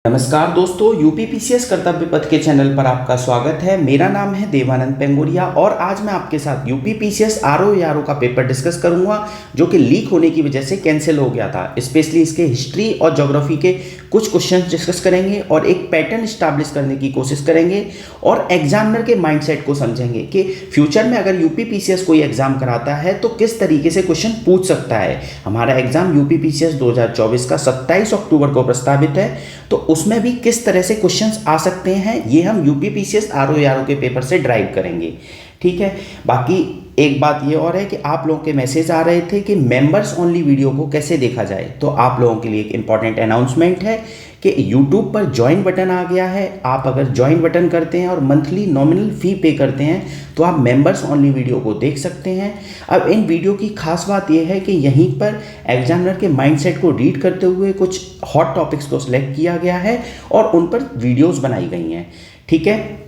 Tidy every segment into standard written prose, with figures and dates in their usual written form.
नमस्कार दोस्तों, यूपीपीसीएस कर्तव्य पथ के चैनल पर आपका स्वागत है। मेरा नाम है देवानंद पेंगोरिया और आज मैं आपके साथ यूपीपीसीएस आरओ आरओ का पेपर डिस्कस करूंगा जो कि लीक होने की वजह से कैंसिल हो गया था। स्पेशली इसके हिस्ट्री और ज्योग्राफी के कुछ क्वेश्चंस डिस्कस करेंगे और एक पैटर्न स्टैब्लिश करने की कोशिश करेंगे और एग्जामिनर के माइंडसेट को समझेंगे कि फ्यूचर में अगर यूपीपीसीएस कोई एग्जाम कराता है तो किस तरीके से क्वेश्चन पूछ सकता है। हमारा एग्जाम यूपीपीसीएस 2024 का 27 अक्टूबर को प्रस्तावित है, तो उसमें भी किस तरह से क्वेश्चंस आ सकते हैं ये हम यूपीपीसीएस आरओ आरओ के पेपर से ड्राइव करेंगे। ठीक है, बाकी एक बात ये और है कि आप लोगों के मैसेज आ रहे थे कि मेंबर्स ओनली वीडियो को कैसे देखा जाए, तो आप लोगों के लिए एक इंपॉर्टेंट अनाउंसमेंट है कि यूट्यूब पर ज्वाइन बटन आ गया है। आप अगर ज्वाइन बटन करते हैं और मंथली नॉमिनल फ़ी पे करते हैं तो आप मेंबर्स ओनली वीडियो को देख सकते हैं। अब इन वीडियो की खास बात यह है कि यहीं पर एग्जामिनर के माइंडसेट को रीड करते हुए कुछ हॉट टॉपिक्स को सिलेक्ट किया गया है और उन पर वीडियोज़ बनाई गई हैं। ठीक है,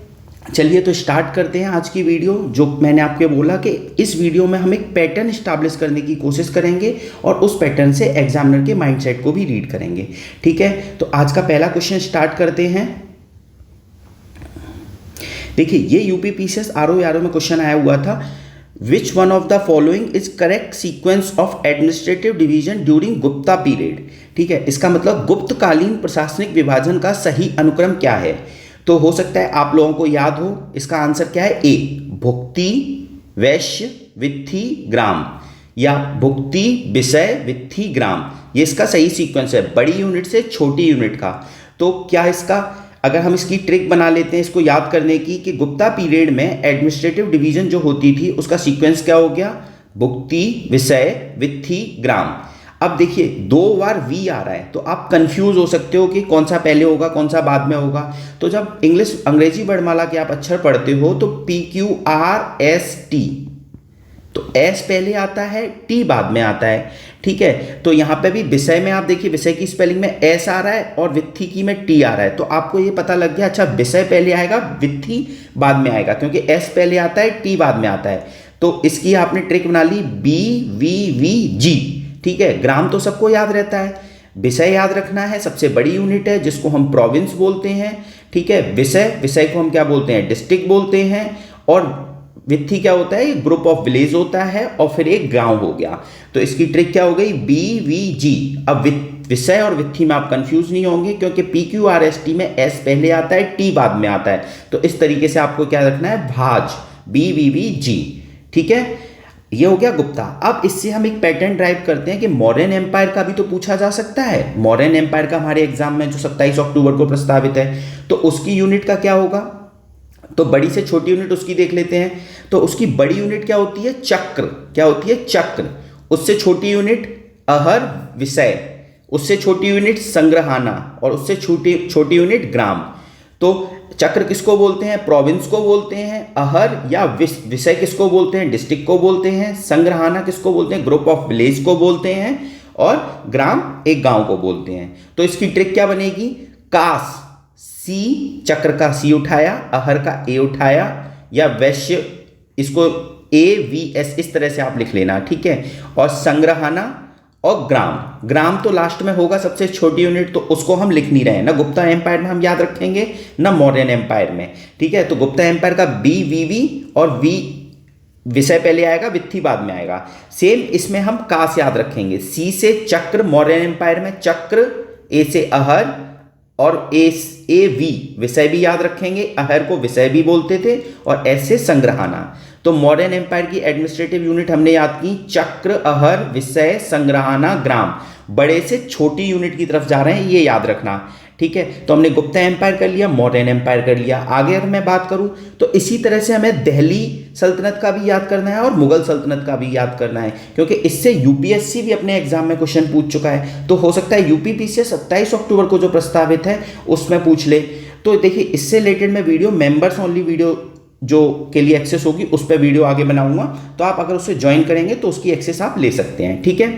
चलिए तो स्टार्ट करते हैं आज की वीडियो। जो मैंने आपको बोला कि इस वीडियो में हम एक पैटर्न स्टैब्लिश करने की कोशिश करेंगे और उस पैटर्न से एग्जामिनर के माइंडसेट को भी रीड करेंगे। ठीक है, तो आज का पहला क्वेश्चन स्टार्ट करते हैं। देखिए, ये यूपीपीसीएस आरओ आरओ में क्वेश्चन आया हुआ था, which one of the following is correct sequence of administrative division during Gupta period. ठीक है, इसका मतलब गुप्तकालीन प्रशासनिक विभाजन का सही अनुक्रम क्या है। तो हो सकता है आप लोगों को याद हो, इसका आंसर क्या है, ए भुक्ति वैश्य वित्थी ग्राम या भुक्ति विषय वित्थी ग्राम। ये इसका सही सीक्वेंस है, बड़ी यूनिट से छोटी यूनिट का। तो क्या इसका, अगर हम इसकी ट्रिक बना लेते हैं इसको याद करने की कि गुप्ता पीरियड में एडमिनिस्ट्रेटिव डिवीजन जो होती थी उसका सीक्वेंस क्या हो गया, भुक्ति विषय वित्थी ग्राम। अब देखिए 2 बार वी आ रहा है तो आप कंफ्यूज हो सकते हो कि कौन सा पहले होगा कौन सा बाद में होगा। तो जब अंग्रेजी वर्णमाला के आप अक्षर पढ़ते हो तो PQRST, तो S पहले आता है, T बाद में आता है। ठीक है, तो यहाँ पे भी विषय में आप देखिए विषय की स्पेलिंग में S आ रहा है और वित्थी की में T आ रहा है, तो आपको ये पता लग गया अच्छा विषय पहले आएगा वित्थी बाद में आएगा, क्योंकि S पहले आता है T बाद में आता है। तो इसकी आपने ट्रिक बना ली BVVG। ठीक है, ग्राम तो सबको याद रहता है, विषय याद रखना है, सबसे बड़ी यूनिट है जिसको हम प्रोविंस बोलते हैं। ठीक है, विषय को हम क्या बोलते हैं, डिस्ट्रिक्ट बोलते हैं। और वित्थी क्या होता है, ग्रुप ऑफ विलेज होता है और फिर एक गांव हो गया। तो इसकी ट्रिक क्या हो गई, BVG। अब विषय और वित्थी में आप कंफ्यूज नहीं होंगे क्योंकि PQRST में S पहले आता है, T बाद में आता है। तो इस तरीके से आपको क्या रखना है, भाज BVVG। ठीक है, ये हो गया गुप्ता। अब इससे हम एक पैटर्न ड्राइव करते हैं कि मौर्यन एम्पायर का भी तो पूछा जा सकता है। मौर्यन एम्पायर का हमारे एग्जाम में जो 27 अक्टूबर को प्रस्तावित है, तो उसकी यूनिट का क्या होगा, तो बड़ी से छोटी यूनिट उसकी देख लेते हैं। तो उसकी बड़ी यूनिट क्या होती है, चक्र। क्या होती है, चक्र। उससे छोटी यूनिट अहर विषय, उससे छोटी यूनिट संग्रहाना और उससे छोटी यूनिट ग्राम। तो चक्र किसको बोलते हैं, प्रोविंस को बोलते हैं। अहर या विषय किसको बोलते हैं, डिस्ट्रिक्ट को बोलते हैं। संग्रहाना किसको बोलते हैं, ग्रुप ऑफ विलेज को बोलते हैं। और ग्राम एक गांव को बोलते हैं। तो इसकी ट्रिक क्या बनेगी, कास सी, चक्र का सी उठाया, अहर का ए उठाया, या वैश्य इसको AVS इस तरह से आप लिख लेना। ठीक है, और संग्रहाना और ग्राम तो लास्ट में होगा सबसे छोटी यूनिट, तो उसको हम लिख नहीं रहे हैं, ना गुप्ता एम्पायर में हम याद रखेंगे ना मौर्यन एम्पायर में। ठीक है, तो गुप्ता एम्पायर का BVV और V विषय पहले आएगा, वित्थी बाद में आएगा। सेम इसमें हम कास याद रखेंगे, C से चक्र मौर्यन एम्पायर में चक्र, A से अहर और AV विषय भी याद रखेंगे, अहर को विषय भी बोलते थे, और S से संग्रहाना। तो मौर्यन एम्पायर की एडमिनिस्ट्रेटिव यूनिट हमने याद की, चक्र अहर विषय संग्रहाना ग्राम। बड़े से छोटी यूनिट की तरफ जा रहे हैं, ये याद रखना। ठीक है, तो हमने गुप्ता एम्पायर कर लिया, मौर्यन एम्पायर कर लिया। आगे अगर मैं बात करूं तो इसी तरह से हमें दिल्ली सल्तनत का भी याद करना है और मुगल सल्तनत का भी याद करना है, क्योंकि इससे यूपीएससी भी अपने एग्जाम में क्वेश्चन पूछ चुका है। तो हो सकता है यूपीपीसीएस 27 अक्टूबर को जो प्रस्तावित है उसमें पूछ ले। तो देखिए, इससे रिलेटेड मैं वीडियो मेंबर्स ओनली वीडियो जो के लिए एक्सेस होगी उस पर वीडियो आगे बनाऊंगा, तो आप अगर उससे ज्वाइन करेंगे तो उसकी एक्सेस आप ले सकते हैं। ठीक है,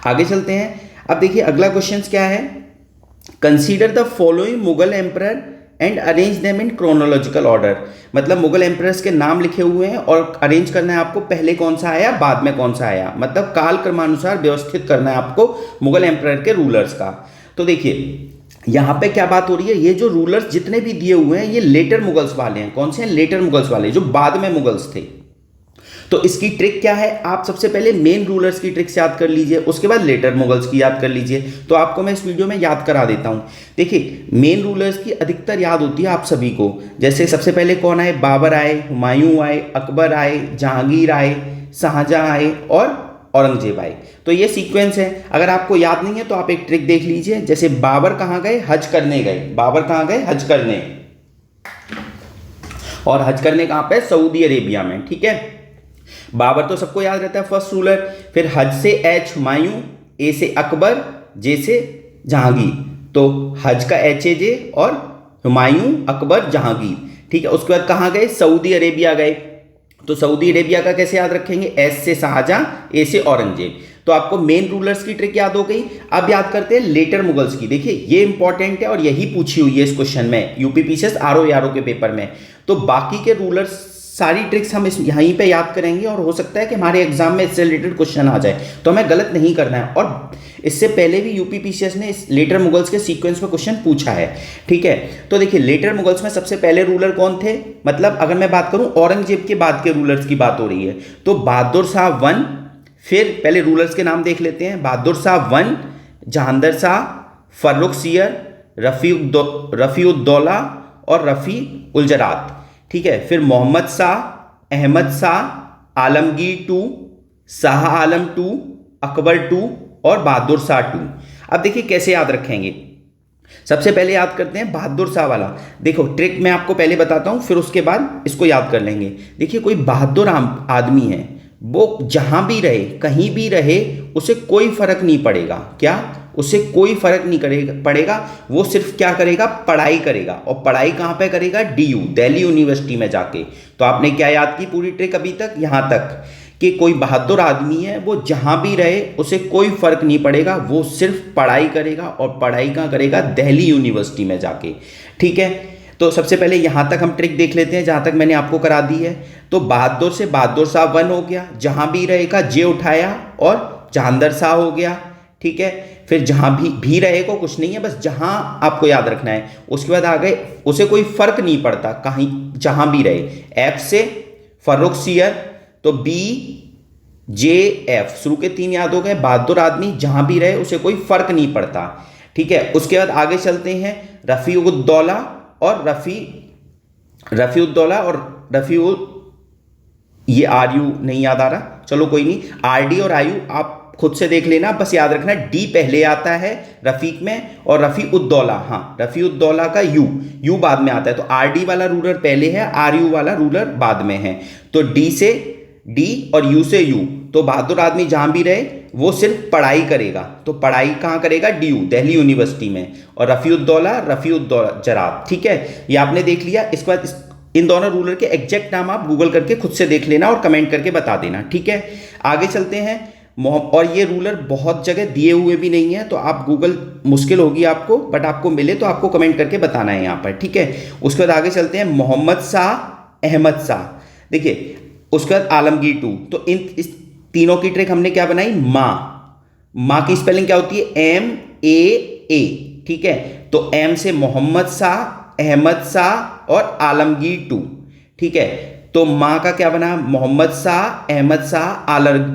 आगे चलते हैं। अब देखिए अगला क्वेश्चन क्या है, consider the following Mughal emperor and arrange them in chronological order. मतलब मुगल एम्परर्स के नाम लिखे हुए हैं और अरेंज करना है आपको, पहले कौन सा आया बाद में कौन सा आया, मतलब काल क्रमानुसार व्यवस्थित करना है आपको मुगल एम्परर के रूलर्स का। तो देखिए यहाँ पे क्या बात हो रही है, ये जो रूलर्स जितने भी दिए हुए हैं ये लेटर मुगल्स वाले हैं। कौन से हैं? लेटर मुगल्स वाले, जो बाद में मुगल्स थे। तो इसकी ट्रिक क्या है, आप सबसे पहले मेन रूलर्स की ट्रिक्स याद कर लीजिए, उसके बाद लेटर मुगल्स की याद कर लीजिए। तो आपको मैं इस वीडियो में याद करा देता हूं। देखिए, मेन रूलर्स की अधिकतर याद होती है आप सभी को। जैसे सबसे पहले कौन आए? बाबर आए, हुमायूं आए, अकबर आए, जहांगीर आए, शाहजहां आए और औरंगजेब आए। तो ये सीक्वेंस है। अगर आपको याद नहीं है तो आप एक ट्रिक देख लीजिए। जैसे बाबर कहाँ गए? हज करने गए। बाबर कहाँ गए? हज करने। और हज करने कहाँ पे? सऊदी अरेबिया में। ठीक है, बाबर तो सबको याद रहता है, फर्स्ट रूलर। फिर हज से एच हुमायूं, ए से अकबर, जे से जहांगीर। तो हज का एच ए जे और हुमायूं, अकबर, जहांगीर। ठीक है, उसके बाद कहाँ गए? सऊदी अरेबिया गए। तो सऊदी अरेबिया का कैसे याद रखेंगे? एस से शाहजहां, ए से औरंगजेब। तो आपको मेन रूलर्स की ट्रिक याद हो गई। अब याद करते हैं लेटर मुगल्स की। देखिए, ये इंपॉर्टेंट है और यही पूछी हुई है इस क्वेश्चन में, यूपीपीसीएस आरओ यारो के पेपर में। तो बाकी के रूलर्स सारी ट्रिक्स हम इस यहीं पे याद करेंगे और हो सकता है कि हमारे एग्जाम में इससे रिलेटेड क्वेश्चन आ जाए, तो हमें गलत नहीं करना है। और इससे पहले भी यूपीपीसीएस ने इस लेटर मुगल्स के सीक्वेंस में क्वेश्चन पूछा है। ठीक है, तो देखिए, लेटर मुगल्स में सबसे पहले रूलर कौन थे? मतलब अगर मैं बात करूं औरंगजेब के बाद के रूलर्स की बात हो रही है, तो बहादुर शाह वन। फिर पहले रूलर्स के नाम देख लेते हैं। बहादुर शाह वन, जहांदर शाह, फर्रुखसियर, रफ़ीउद्दौला और रफ़ी उल-जरात। ठीक है, फिर Mohammad Shah, Ahmad Shah, Alamgir two, Shah Alam two, Akbar two और बहादुर शाह टू। अब देखिए कैसे याद रखेंगे। सबसे पहले याद करते हैं बहादुर शाह वाला। देखो, ट्रिक मैं आपको पहले बताता हूं, फिर उसके बाद इसको याद कर लेंगे। देखिए, कोई बहादुर आदमी है, वो जहां भी रहे, कहीं भी रहे, उसे कोई फर्क नहीं पड़ेगा। क्या? उसे कोई फर्क नहीं पड़ेगा। वो सिर्फ क्या करेगा? पढ़ाई करेगा। और पढ़ाई कहाँ पे करेगा? डीयू, दिल्ली यूनिवर्सिटी में जाके। तो आपने क्या याद की पूरी ट्रिक अभी तक? यहाँ तक कि कोई बहादुर आदमी है, वो जहाँ भी रहे उसे कोई फर्क नहीं पड़ेगा, वो सिर्फ पढ़ाई करेगा। और पढ़ाई कहाँ करेगा? दिल्ली यूनिवर्सिटी में जाके। ठीक है, तो सबसे पहले यहाँ तक हम ट्रिक देख लेते हैं जहाँ तक मैंने आपको करा दी है। तो बहादुर से बहादुर शाह वन हो गया, जहाँ भी रहेगा जे उठाया, और जहांदर शाह हो गया। ठीक है, फिर जहां भी रहे को कुछ नहीं है, बस जहां आपको याद रखना है। उसके बाद आ गए, उसे कोई फर्क नहीं पड़ता कहीं, जहां भी रहे। एफ से फर्रुखसियर, तो बी जे एफ, शुरू के तीन याद हो गए। बहादुर आदमी जहां भी रहे उसे कोई फर्क नहीं पड़ता। ठीक है, उसके बाद आगे चलते हैं रफ़ीउद्दौला और रफ़ीउद्दौला और ये आर यू नहीं याद आ रहा, चलो कोई नहीं। आर डी और आयु आप खुद से देख लेना, बस याद रखना डी पहले आता है रफीक में, और रफ़ीउद्दौला, हाँ, रफ़ीउद्दौला का यू बाद में आता है। तो आर डी वाला रूलर पहले है, आर यू वाला रूलर बाद में है। तो डी से डी और यू से यू। तो बहादुर आदमी जहां भी रहे वो सिर्फ पढ़ाई करेगा। तो पढ़ाई कहाँ करेगा? डी यू, दिल्ली यूनिवर्सिटी में। और रफ़ीउद्दौला जरात। ठीक है, ये आपने देख लिया। इसके बाद इन दोनों रूलर के एग्जैक्ट नाम आप गूगल करके खुद से देख लेना और कमेंट करके बता देना। ठीक है, आगे चलते हैं। और ये रूलर बहुत जगह दिए हुए भी नहीं है, तो आप गूगल मुश्किल होगी आपको, बट आपको मिले तो आपको कमेंट करके बताना है यहाँ पर। ठीक है, उसके बाद आगे चलते हैं मोहम्मद शाह, अहमद शाह। देखिए, उसके बाद आलमगीर टू। तो इस तीनों की ट्रिक हमने क्या बनाई? माँ की स्पेलिंग क्या होती है? MAA। ठीक है, तो एम से मोहम्मद शाह, अहमद शाह और आलमगीर टू। ठीक है, तो माँ का क्या बना? मोहम्मद शाह, अहमद शाह,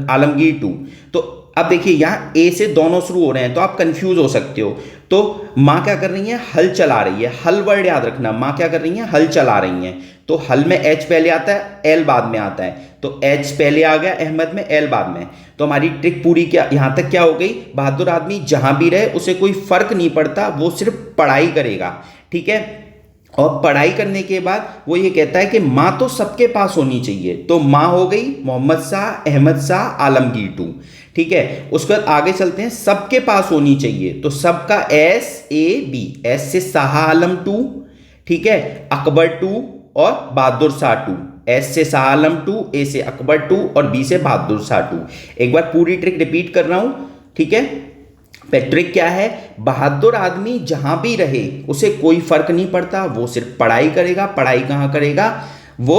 आलमगीर टू। तो अब देखिए, यहाँ ए से दोनों शुरू हो रहे हैं, तो आप कंफ्यूज हो सकते हो। तो माँ क्या कर रही है? हल चला रही है। हल वर्ड याद रखना, माँ क्या कर रही है? हल चला रही हैं। तो हल में एच पहले आता है, एल बाद में आता है। तो एच पहले आ गया, अहमद में एल बाद में। तो हमारी ट्रिक पूरी क्या यहाँ तक क्या हो गई? बहादुर आदमी जहां भी रहे उसे कोई फर्क नहीं पड़ता, वो सिर्फ पढ़ाई करेगा। ठीक है, और पढ़ाई करने के बाद वो ये कहता है कि माँ तो सबके पास होनी चाहिए। तो माँ हो गई मोहम्मद शाह, अहमद शाह, आलमगीर टू। ठीक है, उसके बाद आगे चलते हैं। सबके पास होनी चाहिए, तो सबका SAB, एस से शाह आलम टू। ठीक है, अकबर टू और बहादुर शाह टू। एस से शाह आलम टू, ए से अकबर टू और बी से बहादुर शाह टू। एक बार पूरी ट्रिक रिपीट कर रहा हूं। ठीक है, ट्रिक क्या है? बहादुर आदमी जहां भी रहे उसे कोई फर्क नहीं पड़ता, वो सिर्फ पढ़ाई करेगा। पढ़ाई कहाँ करेगा? वो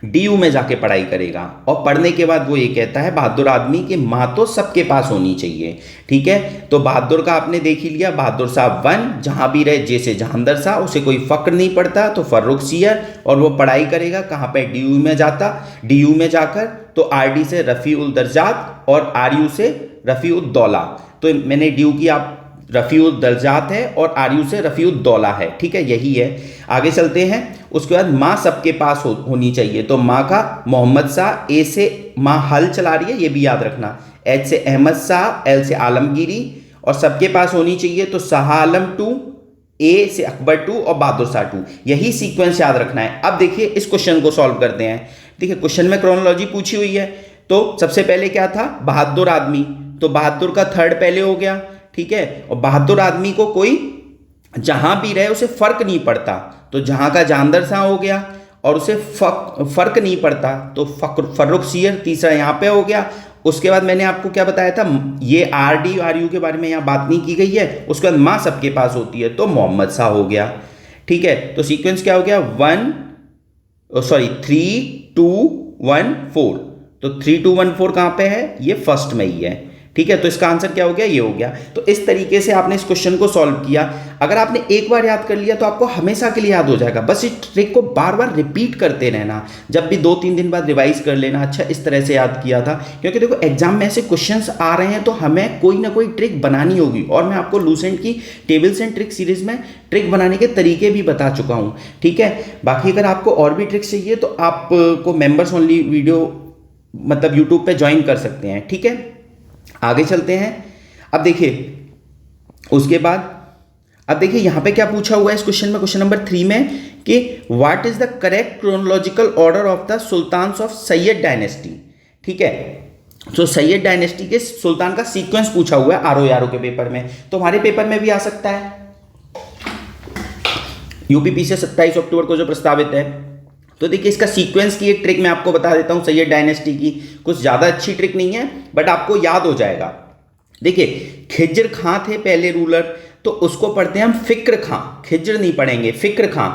डीयू में जाके पढ़ाई करेगा और पढ़ने के बाद वो ये कहता है बहादुर आदमी कि माँ तो सबके पास होनी चाहिए। ठीक है, तो बहादुर का आपने देख ही लिया, बहादुर साहब वन, जहाँ भी रहे जैसे जहांदर शाह, उसे कोई फक्र नहीं पड़ता, तो फर्रुख सियर, और वो पढ़ाई करेगा कहाँ पे, डीयू में जाता। डीयू में जाकर तो आरडी से रफ़ी उल दर्जात और आरयू से रफ़ी उद दौला, तो मैंने डीयू की आप रफ़ी उद दर्जात है और आरयू से रफ़ी उद दौला है। ठीक है, यही है। आगे चलते हैं। उसके बाद माँ सबके पास होनी चाहिए, तो माँ का मोहम्मद शाह, ए से माँ हल चला रही है, ये भी याद रखना, एच से अहमद शाह, एल से आलमगीरी, और सबके पास होनी चाहिए तो शाह आलम टू, ए से अकबर टू और बहादुर शाह टू, यही सीक्वेंस याद रखना है। अब देखिए इस क्वेश्चन को सॉल्व करते हैं। देखिए क्वेश्चन में क्रोनोलॉजी पूछी हुई है, तो सबसे पहले क्या था, बहादुर आदमी, तो बहादुर का थर्ड पहले हो गया। ठीक है, और बहादुर आदमी को कोई जहां भी रहे उसे फर्क नहीं पड़ता, तो जहां का जानदर शाह हो गया, और उसे फर्क नहीं पड़ता तो फर्रुख सियर तीसरा यहां पे हो गया। उसके बाद मैंने आपको क्या बताया था, ये आरडी आरयू के बारे में यहाँ बात नहीं की गई है। उसके बाद माँ सबके पास होती है तो मोहम्मद शाह हो गया। ठीक है, तो सीक्वेंस क्या हो गया, 3 2 1 4, तो 3 2 1 4 कहाँ पे है, ये फर्स्ट में ही है। ठीक है, तो इसका आंसर क्या हो गया, ये हो गया। तो इस तरीके से आपने इस क्वेश्चन को सॉल्व किया। अगर आपने एक बार याद कर लिया तो आपको हमेशा के लिए याद हो जाएगा। बस इस ट्रिक को बार बार रिपीट करते रहना, जब भी 2-3 दिन बाद रिवाइज कर लेना, अच्छा इस तरह से याद किया था, क्योंकि देखो एग्जाम में ऐसे क्वेश्चंस आ रहे हैं तो हमें कोई ना कोई ट्रिक बनानी होगी। और मैं आपको लूसेंट की टेबल्स एंड ट्रिक सीरीज में ट्रिक बनाने के तरीके भी बता चुका हूँ। ठीक है, बाकी अगर आपको और भी ट्रिक्स चाहिए तो आपको मेंबर्स ओनली वीडियो मतलब यूट्यूब पे ज्वाइन कर सकते हैं। ठीक है, आगे चलते हैं। अब देखिए उसके बाद, अब देखिए यहां पे क्या पूछा हुआ है इस क्वेश्चन में, क्वेश्चन नंबर 3 में, कि what is the correct chronological order of the sultans of Sayyid dynasty. ठीक है, तो सैयद डायनेस्टी के सुल्तान का सीक्वेंस पूछा हुआ है आरओ के पेपर में, तो हमारे पेपर में भी आ सकता है। यूपीपी से 27 अक्टूबर को जो प्रस्तावित है, तो देखिए इसका सीक्वेंस की एक ट्रिक मैं आपको बता देता हूं सैयद डायनेस्टी की। कुछ ज़्यादा अच्छी ट्रिक नहीं है बट आपको याद हो जाएगा। देखिए खिज्र खां थे पहले रूलर, तो उसको पढ़ते हैं हम फिक्र खां, खिज्र नहीं पढ़ेंगे, फिक्र खां।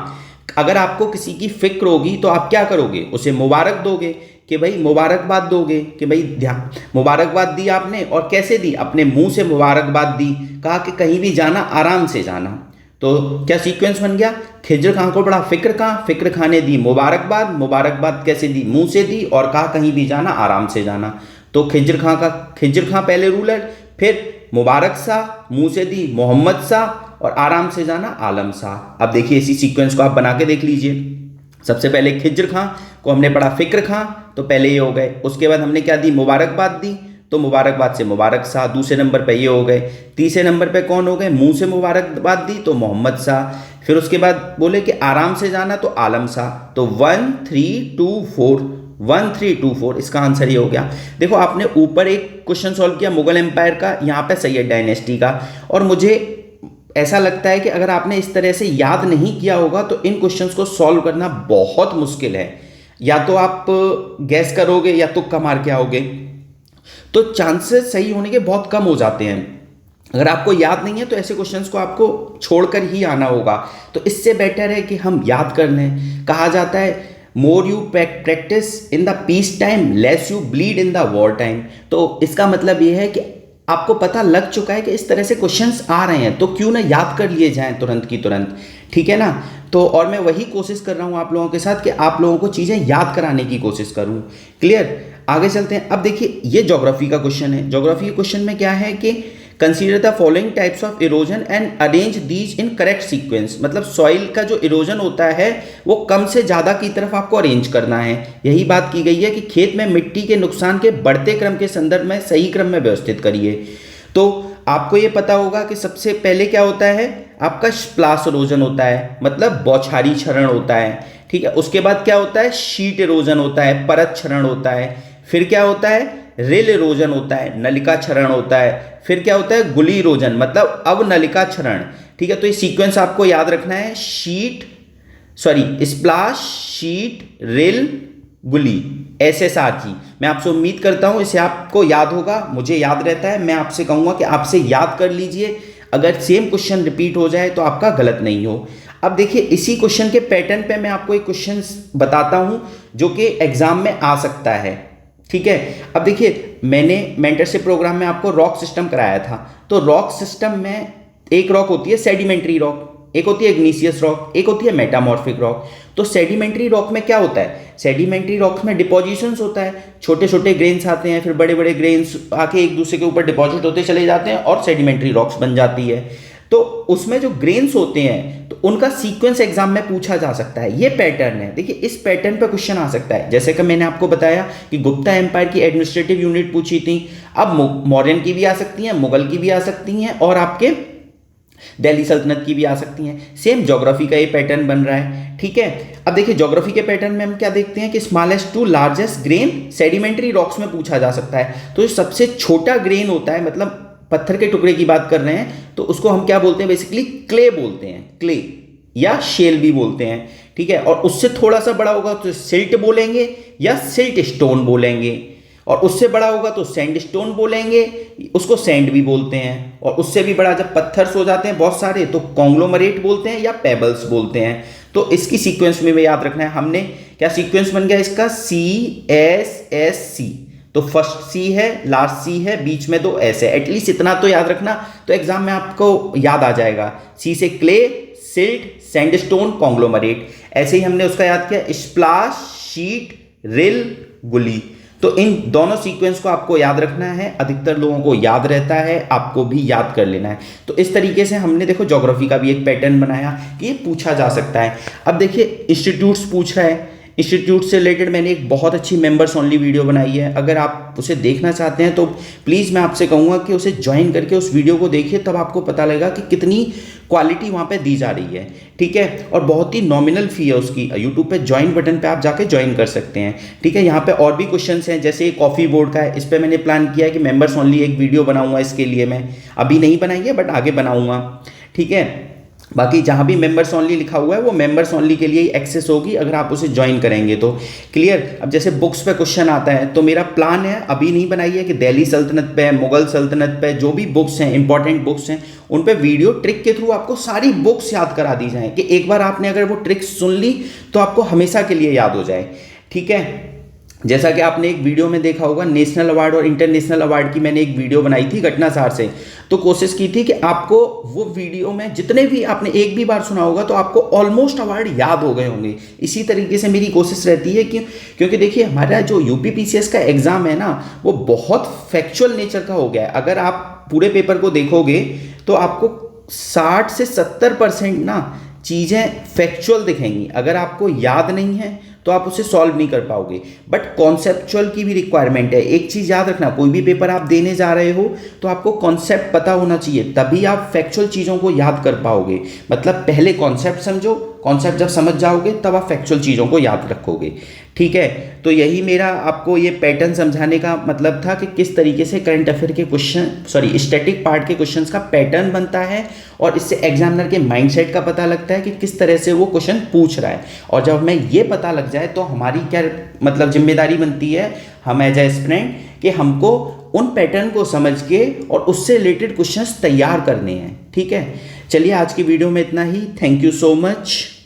अगर आपको किसी की फिक्र होगी तो आप क्या करोगे, उसे मुबारक दोगे कि भाई मुबारकबाद दोगे, कि भाई ध्यान मुबारकबाद दी आपने, और कैसे दी, अपने मुंह से मुबारकबाद दी, कहा कि कहीं भी जाना आराम से जाना। तो क्या सीक्वेंस बन गया, खिज्र खां को पढ़ा फिक्र खां, फिक्र खां ने दी मुबारकबाद, मुबारकबाद कैसे दी, मुंह से दी, और कहा कहीं भी जाना आराम से जाना। तो खिज्र खां पहले रूलर, फिर मुबारक शाह मुंह से दी मोहम्मद शाह, और आराम से जाना आलम शाह। अब देखिए इसी सीक्वेंस को आप बना के देख लीजिए। सबसे पहले खिज्र खां को हमने पढ़ा फिक्र खां, तो पहले ये हो गए। उसके बाद हमने क्या दी, मुबारकबाद दी, तो मुबारकबाद से मुबारक शाह, दूसरे नंबर पे ये हो गए। तीसरे नंबर पे कौन हो गए, मुंह से मुबारकबाद दी तो मोहम्मद शाह। फिर उसके बाद बोले कि आराम से जाना तो आलम शाह। तो 1 3 2 4, 1 3 2 4 इसका आंसर ये हो गया। देखो आपने ऊपर एक क्वेश्चन सॉल्व किया मुगल एम्पायर का, यहाँ पे सैयद डायनेस्टी का, और मुझे ऐसा लगता है कि अगर आपने इस तरह से याद नहीं किया होगा तो इन क्वेश्चंस को सॉल्व करना बहुत मुश्किल है। या तो आप गैस करोगे या तुक्का मार के आओगे, तो चांसेस सही होने के बहुत कम हो जाते हैं। अगर आपको याद नहीं है तो ऐसे क्वेश्चंस को आपको छोड़कर ही आना होगा। तो इससे बेटर है कि हम याद कर लें। कहा जाता है more you practice in the peace time less you bleed in the war time. तो इसका मतलब ये है कि आपको पता लग चुका है कि इस तरह से क्वेश्चंस आ रहे हैं, तो क्यों ना याद कर लिए जाएं तुरंत की तुरंत। ठीक है ना, तो और मैं वही कोशिश कर रहा हूं आप लोगों के साथ कि आप लोगों को चीज़ें याद कराने की कोशिश करूं। क्लियर, आगे चलते हैं। अब देखिए ये ज्योग्राफी का क्वेश्चन है। ज्योग्राफी के क्वेश्चन में क्या है कि consider the following types of erosion and arrange these in correct sequence. मतलब सॉइल का जो इरोजन होता है वो कम से ज़्यादा की तरफ आपको अरेंज करना है। यही बात की गई है कि खेत में मिट्टी के नुकसान के बढ़ते क्रम के संदर्भ में सही क्रम में व्यवस्थित करिए। तो आपको ये पता होगा कि सबसे पहले क्या होता है, आपका स्प्लाश इरोजन होता है, मतलब बौछारी क्षरण होता है। ठीक है, उसके बाद क्या होता है, शीट इरोजन होता है, परत क्षरण होता है। फिर क्या होता है, रिल इरोजन होता है, नलिका क्षरण होता है। फिर क्या होता है, गुली इरोजन, मतलब अवनलिका क्षरण। ठीक है, तो ये सीक्वेंस आपको याद रखना है, स्प्लाश, शीट, रिल, गुली, एसएसआर की। मैं आपसे उम्मीद करता हूं इसे आपको याद होगा, मुझे याद रहता है। मैं आपसे कहूंगा कि आपसे याद कर लीजिए। अगर सेम क्वेश्चन रिपीट हो जाए तो आपका गलत नहीं हो। अब देखिए इसी क्वेश्चन के पैटर्न पे मैं आपको एक क्वेश्चन बताता हूं जो कि एग्जाम में आ सकता है, ठीक है। अब देखिए मैंने मेंटरशिप प्रोग्राम में आपको रॉक सिस्टम कराया था, तो रॉक सिस्टम में एक रॉक होती है सेडिमेंट्री रॉक, एक होती है इग्नीशियस रॉक, एक होती है मेटामॉर्फिक रॉक। तो सेडिमेंट्री रॉक में क्या होता है, सेडिमेंट्री रॉक में डिपोजिशंस होता है, छोटे छोटे ग्रेन्स आते हैं, फिर बड़े बड़े ग्रेन्स आके एक दूसरे के ऊपर डिपॉजिट होते चले जाते हैं और सेडिमेंट्री रॉक्स बन जाती है। तो उसमें जो ग्रेन्स होते हैं तो उनका सीक्वेंस एग्जाम में पूछा जा सकता है, ये पैटर्न है। देखिए इस पैटर्न पे क्वेश्चन आ सकता है, जैसे कि मैंने आपको बताया कि गुप्ता एम्पायर की एडमिनिस्ट्रेटिव यूनिट पूछी थी, अब मौर्यन की भी आ सकती हैं, मुगल की भी आ सकती हैं और आपके दिल्ली सल्तनत की भी आ सकती हैं। सेम ज्योग्राफी का ये पैटर्न बन रहा है, ठीक है। अब देखिए ज्योग्राफी के पैटर्न में हम क्या देखते हैं कि smallest to largest grain sedimentary rocks में पूछा जा सकता है। तो जो सबसे छोटा ग्रेन होता है, मतलब पत्थर के टुकड़े की बात कर रहे हैं, तो उसको हम क्या बोलते हैं, बेसिकली क्ले बोलते हैं, क्ले या शेल भी बोलते हैं, ठीक है। और उससे थोड़ा सा बड़ा होगा तो सिल्ट बोलेंगे या सिल्ट स्टोन बोलेंगे, और उससे बड़ा होगा तो सैंड स्टोन बोलेंगे, उसको सैंड भी बोलते हैं। और उससे भी बड़ा जब पत्थर हो जाते हैं बहुत सारे तो कॉन्ग्लोमरेट बोलते हैं या पेबल्स बोलते हैं। तो इसकी सीक्वेंस में याद रखना है, हमने क्या सीक्वेंस बन गया इसका, CSSC। तो फर्स्ट सी है, लास्ट सी है, बीच में 2 S है, एटलीस्ट इतना तो याद रखना, तो एग्जाम में आपको याद आ जाएगा। सी से क्ले, सिल्ट, सैंडस्टोन, कॉन्ग्लोमरेट। ऐसे ही हमने उसका याद किया स्प्लाश, शीट, रिल, गुली। तो इन दोनों सीक्वेंस को आपको याद रखना है, अधिकतर लोगों को याद रहता है, आपको भी याद कर लेना है। तो इस तरीके से हमने देखो ज्योग्राफी का भी एक पैटर्न बनाया कि ये पूछा जा सकता है। अब देखिए इंस्टीट्यूट्स पूछ रहा है, इंस्टीट्यूट से रिलेटेड मैंने एक बहुत अच्छी मेंबर्स ओनली वीडियो बनाई है, अगर आप उसे देखना चाहते हैं तो प्लीज़ मैं आपसे कहूँगा कि उसे ज्वाइन करके उस वीडियो को देखिए, तब आपको पता लगेगा कि कितनी क्वालिटी वहाँ पे दी जा रही है, ठीक है। और बहुत ही नॉमिनल फी है उसकी, यूट्यूब पे ज्वाइन बटन पे आप जाके ज्वाइन कर सकते हैं, ठीक है। यहाँ पे और भी क्वेश्चंस हैं, जैसे कॉफ़ी बोर्ड का है, इस पर मैंने प्लान किया है कि मेंबर्स ओनली एक वीडियो बनाऊंगा, इसके लिए मैं अभी नहीं बनाई है बट आगे बनाऊंगा, ठीक है। बाकी जहाँ भी मेंबर्स ओनली लिखा हुआ है वो मेंबर्स ओनली के लिए ही एक्सेस होगी अगर आप उसे ज्वाइन करेंगे तो, क्लियर। अब जैसे बुक्स पे क्वेश्चन आता है तो मेरा प्लान है, अभी नहीं बनाई है, कि दिल्ली सल्तनत पे, मुगल सल्तनत पे जो भी बुक्स हैं, इंपॉर्टेंट बुक्स हैं, उन पे वीडियो ट्रिक के थ्रू आपको सारी बुक्स याद करा दी जाए, कि एक बार आपने अगर वो ट्रिक सुन ली तो आपको हमेशा के लिए याद हो जाए, ठीक है। जैसा कि आपने एक वीडियो में देखा होगा, नेशनल अवार्ड और इंटरनेशनल अवार्ड की मैंने एक वीडियो बनाई थी घटनासार से, तो कोशिश की थी कि आपको वो वीडियो में जितने भी आपने एक भी बार सुना होगा तो आपको ऑलमोस्ट अवार्ड याद हो गए होंगे। इसी तरीके से मेरी कोशिश रहती है कि क्योंकि देखिए हमारा जो UPPCS का एग्ज़ाम है ना, वो बहुत फैक्चुअल नेचर का हो गया है। अगर आप पूरे पेपर को देखोगे तो आपको 60 से 70% ना चीज़ें फैक्चुअल दिखेंगी, अगर आपको याद नहीं है तो आप उसे सॉल्व नहीं कर पाओगे। बट कॉन्सेप्चुअल की भी रिक्वायरमेंट है। एक चीज़ याद रखना, कोई भी पेपर आप देने जा रहे हो तो आपको कॉन्सेप्ट पता होना चाहिए, तभी आप फैक्चुअल चीज़ों को याद कर पाओगे। मतलब पहले कॉन्सेप्ट समझो, कॉन्सेप्ट जब समझ जाओगे तब आप फैक्चुअल चीज़ों को याद रखोगे, ठीक है। तो यही मेरा आपको ये पैटर्न समझाने का मतलब था कि किस तरीके से करंट अफेयर के क्वेश्चन, स्टैटिक पार्ट के क्वेश्चंस का पैटर्न बनता है, और इससे एग्जामिनर के माइंडसेट का पता लगता है कि किस तरह से वो क्वेश्चन पूछ रहा है। और जब हमें ये पता लग जाए तो हमारी क्या मतलब जिम्मेदारी बनती है, हम एज ए स्टूडेंट, कि हमको उन पैटर्न को समझ के और उससे रिलेटेड क्वेश्चंस तैयार करने हैं, ठीक है। चलिए आज की वीडियो में इतना ही, थैंक यू सो मच।